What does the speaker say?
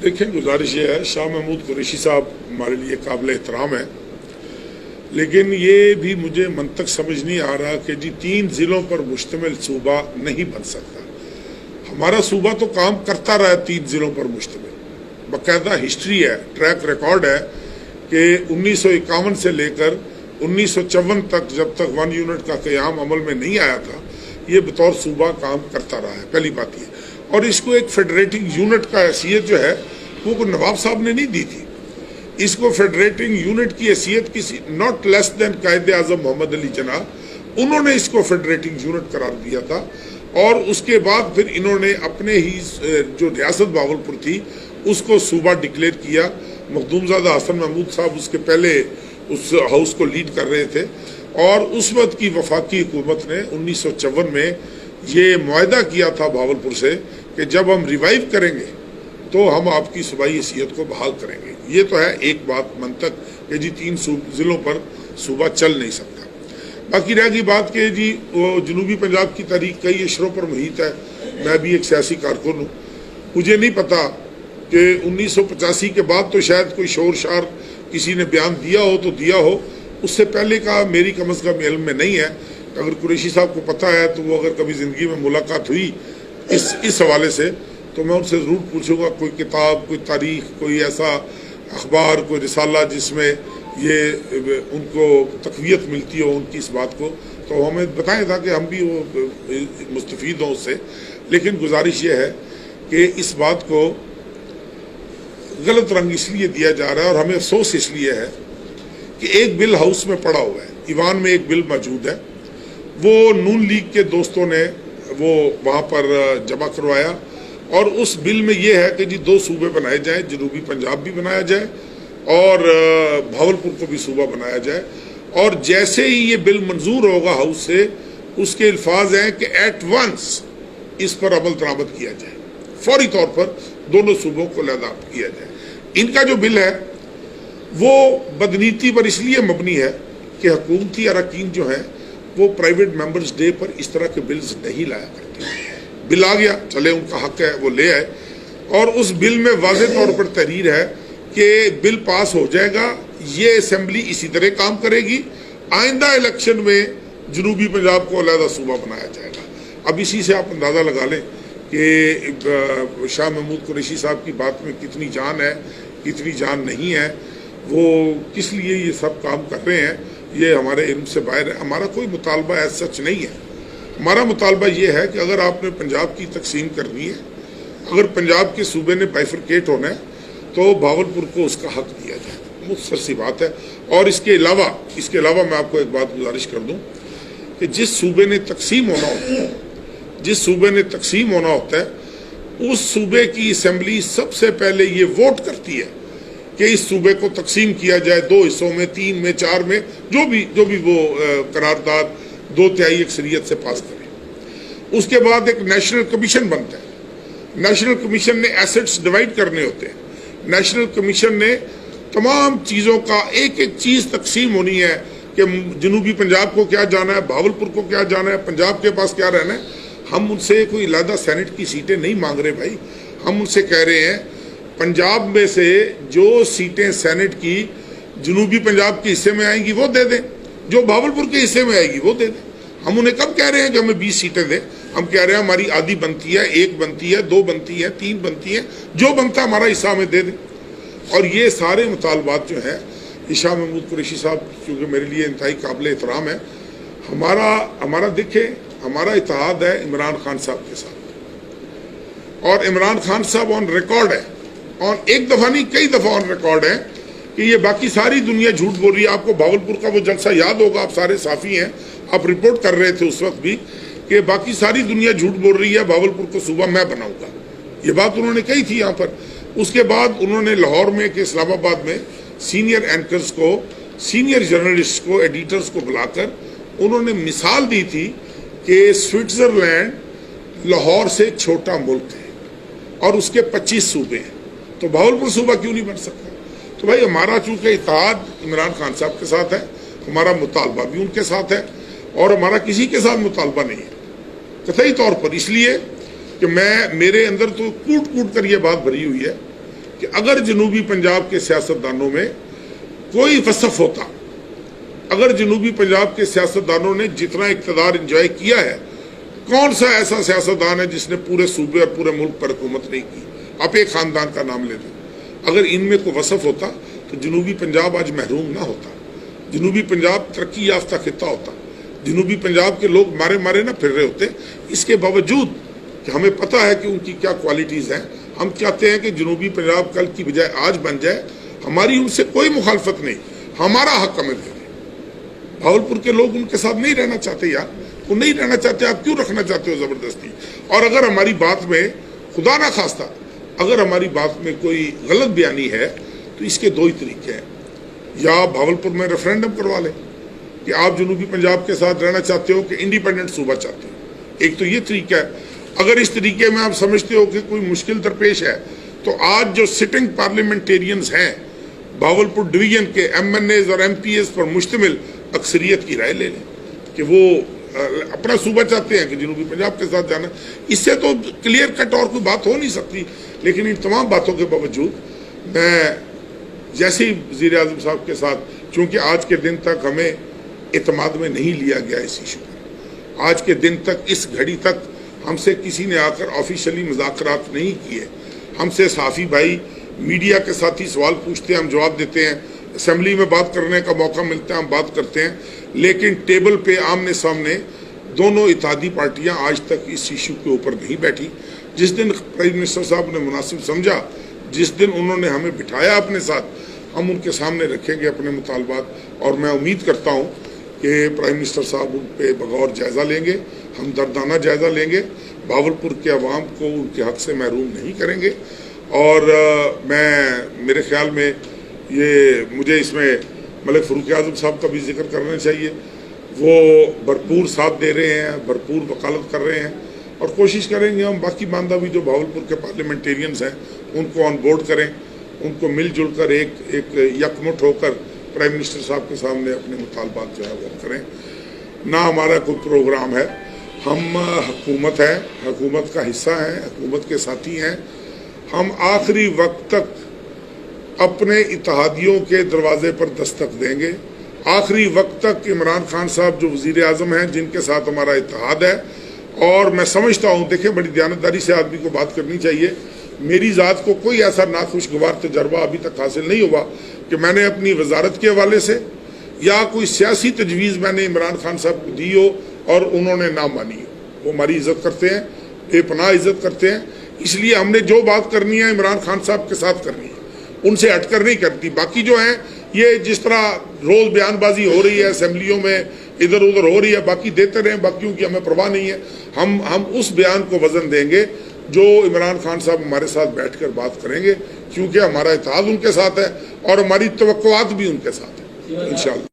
دیکھیں گزارش یہ ہے، شاہ محمود قریشی صاحب ہمارے لیے قابل احترام ہے، لیکن یہ بھی مجھے منطق سمجھ نہیں آ رہا کہ جی 3 ضلعوں پر مشتمل صوبہ نہیں بن سکتا۔ ہمارا صوبہ تو کام کرتا رہا ہے 3 ضلعوں پر مشتمل، باقاعدہ ہسٹری ہے، ٹریک ریکارڈ ہے کہ 1951 سے لے کر 1954 تک جب تک 1 یونٹ کا قیام عمل میں نہیں آیا تھا، یہ بطور صوبہ کام کرتا رہا ہے۔ پہلی بات یہ، اور اس کو ایک فیڈریٹنگ یونٹ کا حیثیت جو ہے وہ نواب صاحب نے نہیں دی تھی، اس کو فیڈریٹنگ یونٹ کی حیثیت کسی ناٹ لیس دین قائد اعظم محمد علی جناح، انہوں نے اس کو فیڈریٹنگ یونٹ قرار دیا تھا، اور اس کے بعد پھر انہوں نے اپنے ہی جو ریاست بہاولپور تھی اس کو صوبہ ڈکلیئر کیا۔ مخدوم زادہ حسن محمود صاحب اس کے پہلے اس ہاؤس کو لیڈ کر رہے تھے، اور اس وقت کی وفاقی حکومت نے 1954 میں یہ معاہدہ کیا تھا بہاولپور سے کہ جب ہم ریوائیو کریں گے تو ہم آپ کی صوبائی حیثیت کو بحال کریں گے۔ یہ تو ہے ایک بات منطق کہ جی 3 ضلعوں پر صوبہ چل نہیں سکتا۔ باقی رہ گئی بات کہ جی وہ جنوبی پنجاب کی تاریخ کئی اشروں پر محیط ہے، میں بھی ایک سیاسی کارکن ہوں، مجھے نہیں پتا کہ 1985 کے بعد تو شاید کوئی شور شار کسی نے بیان دیا ہو تو دیا ہو، اس سے پہلے کا میری کم از کم علم میں نہیں ہے۔ اگر قریشی صاحب کو پتہ ہے تو وہ اگر کبھی زندگی میں ملاقات ہوئی اس حوالے سے تو میں ان سے ضرور پوچھوں گا کوئی کتاب، کوئی تاریخ، کوئی ایسا اخبار، کوئی رسالہ جس میں یہ ان کو تقویت ملتی ہو ان کی اس بات کو، تو ہمیں بتائیں تاکہ ہم بھی وہ مستفید ہوں اس سے۔ لیکن گزارش یہ ہے کہ اس بات کو غلط رنگ اس لیے دیا جا رہا ہے، اور ہمیں افسوس اس لیے ہے کہ ایک بل ہاؤس میں پڑا ہوا ہے، ایوان میں ایک بل موجود ہے، وہ نون لیگ کے دوستوں نے وہ وہاں پر جمع کروایا، اور اس بل میں یہ ہے کہ جی 2 صوبے بنائے جائیں، جنوبی پنجاب بھی بنایا جائے اور بہاولپور کو بھی صوبہ بنایا جائے، اور جیسے ہی یہ بل منظور ہوگا ہاؤس سے، اس کے الفاظ ہیں کہ ایٹ ونس اس پر عمل درآمد کیا جائے، فوری طور پر دونوں صوبوں کو علیحدہ کیا جائے۔ ان کا جو بل ہے وہ بدنیتی پر اس لیے مبنی ہے کہ حکومتی اراکین جو ہیں وہ پرائیویٹ ممبرز ڈے پر اس طرح کے بلز نہیں لایا کرتے۔ بل آ گیا، چلے ان کا حق ہے وہ لے آئے، اور اس بل میں واضح طور پر تحریر ہے کہ بل پاس ہو جائے گا، یہ اسمبلی اسی طرح کام کرے گی، آئندہ الیکشن میں جنوبی پنجاب کو علیحدہ صوبہ بنایا جائے گا۔ اب اسی سے آپ اندازہ لگا لیں کہ شاہ محمود قریشی صاحب کی بات میں کتنی جان ہے، کتنی جان نہیں ہے، وہ کس لیے یہ سب کام کر رہے ہیں، یہ ہمارے علم سے باہر ہے۔ ہمارا کوئی مطالبہ ایز سچ نہیں ہے، ہمارا مطالبہ یہ ہے کہ اگر آپ نے پنجاب کی تقسیم کرنی ہے، اگر پنجاب کے صوبے نے بائیفرکیٹ ہونا ہے تو بہاولپور کو اس کا حق دیا جائے، مختصر سی بات ہے۔ اور اس کے علاوہ میں آپ کو ایک بات گزارش کر دوں کہ جس صوبے نے تقسیم ہونا ہوتا ہے اس صوبے کی اسمبلی سب سے پہلے یہ ووٹ کرتی ہے کہ اس صوبے کو تقسیم کیا جائے 2 حصوں میں، 3 میں، 4 میں، جو بھی وہ قرارداد 2/3 اکثریت سے پاس کرے۔ اس کے بعد ایک نیشنل کمیشن بنتا ہے، نیشنل کمیشن نے ایسٹس ڈیوائیڈ کرنے ہوتے ہیں، نیشنل کمیشن نے تمام چیزوں کا ایک چیز تقسیم ہونی ہے کہ جنوبی پنجاب کو کیا جانا ہے، بہاولپور کو کیا جانا ہے، پنجاب کے پاس کیا رہنا ہے۔ ہم ان سے کوئی علیحدہ سینٹ کی سیٹیں نہیں مانگ رہے بھائی، ہم ان سے کہہ رہے ہیں پنجاب میں سے جو سیٹیں سینٹ کی جنوبی پنجاب کے حصے میں آئیں گی وہ دے دیں، جو بہاولپور کے حصے میں آئے گی وہ دے دیں۔ ہم انہیں کب کہہ رہے ہیں کہ ہمیں 20 سیٹیں دیں، ہم کہہ رہے ہیں ہماری آدھی بنتی ہے، 1 بنتی ہے، 2 بنتی ہے، 3 بنتی ہے، جو بنتا ہے ہمارا حصہ ہمیں دے دیں۔ اور یہ سارے مطالبات جو ہیں، شاہ محمود قریشی صاحب کیونکہ میرے لیے انتہائی قابل احترام ہے، ہمارا دیکھیں ہمارا اتحاد ہے عمران خان صاحب کے ساتھ، اور عمران خان صاحب آن ریکارڈ ہے، اور ایک دفعہ نہیں کئی دفعہ آن ریکارڈ ہے کہ یہ باقی ساری دنیا جھوٹ بول رہی ہے۔ آپ کو بہاولپور کا وہ جلسہ یاد ہوگا، آپ سارے صحافی ہیں، آپ رپورٹ کر رہے تھے اس وقت بھی کہ باقی ساری دنیا جھوٹ بول رہی ہے، بہاولپور کو صوبہ میں بناؤں گا، یہ بات انہوں نے کہی تھی یہاں پر۔ اس کے بعد انہوں نے لاہور میں کہ اسلام آباد میں سینئر اینکرز کو، سینئر جرنلسٹ کو، ایڈیٹرز کو بلا کر انہوں نے مثال دی تھی کہ سوئٹزرلینڈ لاہور سے چھوٹا ملک ہے اور اس کے 25 صوبے ہیں، تو بہاولپور صوبہ کیوں نہیں بن سکتا؟ تو بھائی ہمارا چونکہ اتحاد عمران خان صاحب کے ساتھ ہے، ہمارا مطالبہ بھی ان کے ساتھ ہے، اور ہمارا کسی کے ساتھ مطالبہ نہیں ہے قطعی طور پر، اس لیے کہ میرے اندر تو کوٹ کوٹ کر یہ بات بھری ہوئی ہے کہ اگر جنوبی پنجاب کے سیاستدانوں میں کوئی وصف ہوتا، اگر جنوبی پنجاب کے سیاستدانوں نے جتنا اقتدار انجوائے کیا ہے، کون سا ایسا سیاستدان ہے جس نے پورے صوبے اور پورے ملک پر حکومت نہیں کی؟ آپ ایک خاندان کا نام لے دیں، اگر ان میں کوئی وصف ہوتا تو جنوبی پنجاب آج محروم نہ ہوتا، جنوبی پنجاب ترقی یافتہ خطہ ہوتا، جنوبی پنجاب کے لوگ مارے نہ پھر رہے ہوتے۔ اس کے باوجود کہ ہمیں پتہ ہے کہ ان کی کیا کوالٹیز ہیں، ہم چاہتے ہیں کہ جنوبی پنجاب کل کی بجائے آج بن جائے۔ ہماری ان سے کوئی مخالفت نہیں، ہمارا حق ہمیں دے دیں۔ بھاولپور کے لوگ ان کے ساتھ نہیں رہنا چاہتے یار، وہ نہیں رہنا چاہتے، آپ کیوں رکھنا چاہتے ہو زبردستی؟ اور اگر ہماری بات میں خدا نہ خواستہ اگر ہماری بات میں کوئی غلط بیانی ہے تو اس کے دو ہی طریقے ہیں، یا بھاولپور میں ریفرینڈم کروا لیں کہ آپ جنوبی پنجاب کے ساتھ رہنا چاہتے ہو کہ انڈیپینڈنٹ صوبہ چاہتے ہو، ایک تو یہ طریقہ ہے۔ اگر اس طریقے میں آپ سمجھتے ہو کہ کوئی مشکل درپیش ہے تو آج جو سٹنگ پارلیمنٹیرینز ہیں بھاولپور ڈویژن کے ایم این ایز اور ایم پی ایز پر مشتمل اکثریت کی رائے لے لیں کہ وہ اپنا صوبہ چاہتے ہیں کہ جنوبی پنجاب کے ساتھ جانا۔ اس سے تو کلیئر کٹ اور کوئی بات ہو نہیں سکتی، لیکن ان تمام باتوں کے باوجود میں جیسے ہی وزیر اعظم صاحب کے ساتھ، چونکہ آج کے دن تک ہمیں اعتماد میں نہیں لیا گیا اس ایشو پر، آج کے دن تک اس گھڑی تک ہم سے کسی نے آ کر آفیشلی مذاکرات نہیں کیے، ہم سے صحافی بھائی میڈیا کے ساتھی سوال پوچھتے ہیں، ہم جواب دیتے ہیں، اسمبلی میں بات کرنے کا موقع ملتا ہے ہم بات کرتے ہیں، لیکن ٹیبل پہ آمنے سامنے دونوں اتحادی پارٹیاں آج تک اس ایشو کے اوپر نہیں بیٹھی۔ جس دن پرائم منسٹر صاحب نے مناسب سمجھا، جس دن انہوں نے ہمیں بٹھایا اپنے ساتھ، ہم ان کے سامنے رکھیں گے اپنے مطالبات، اور میں امید کرتا ہوں کہ پرائم منسٹر صاحب ان پہ بغور جائزہ لیں گے، ہم دردانہ جائزہ لیں گے، بھاولپور کے عوام کو ان کے حق سے محروم نہیں کریں گے۔ اور میرے خیال میں مجھے اس میں ملک فاروق اعظم صاحب کا بھی ذکر کرنا چاہیے، وہ بھرپور ساتھ دے رہے ہیں، بھرپور وکالت کر رہے ہیں، اور کوشش کریں گے ہم باقی باندھا بھی جو بھاولپور کے پارلیمنٹیرینز ہیں ان کو آن بورڈ کریں، ان کو مل جل کر ایک یکمٹ ہو کر پرائم منسٹر صاحب کے سامنے اپنے مطالبات جو ہے وہ کریں۔ نہ ہمارا کوئی پروگرام ہے، ہم حکومت ہے، حکومت کا حصہ ہیں، حکومت کے ساتھی ہیں، ہم آخری وقت تک اپنے اتحادیوں کے دروازے پر دستک دیں گے، آخری وقت تک عمران خان صاحب جو وزیر اعظم ہیں جن کے ساتھ ہمارا اتحاد ہے۔ اور میں سمجھتا ہوں، دیکھیں بڑی دیانتداری سے آدمی کو بات کرنی چاہیے، میری ذات کو کوئی ایسا ناخوشگوار تجربہ ابھی تک حاصل نہیں ہوا کہ میں نے اپنی وزارت کے حوالے سے یا کوئی سیاسی تجویز میں نے عمران خان صاحب کو دی ہو اور انہوں نے نہ مانی ہو۔ وہ ہماری عزت کرتے ہیں، بے پناہ عزت کرتے ہیں، اس لیے ہم نے جو بات کرنی ہے عمران خان صاحب کے ساتھ کرنی ہے، ان سے ہٹ کر نہیں کرتی۔ باقی جو ہیں یہ جس طرح روز بیان بازی ہو رہی ہے اسمبلیوں میں، ادھر ادھر ہو رہی ہے، باقی دیتے رہیں، باقیوں کی ہمیں پرواہ نہیں ہے۔ ہم اس بیان کو وزن دیں گے جو عمران خان صاحب ہمارے ساتھ بیٹھ کر بات کریں گے، کیونکہ ہمارا اتحاد ان کے ساتھ ہے اور ہماری توقعات بھی ان کے ساتھ ہیں انشاءاللہ۔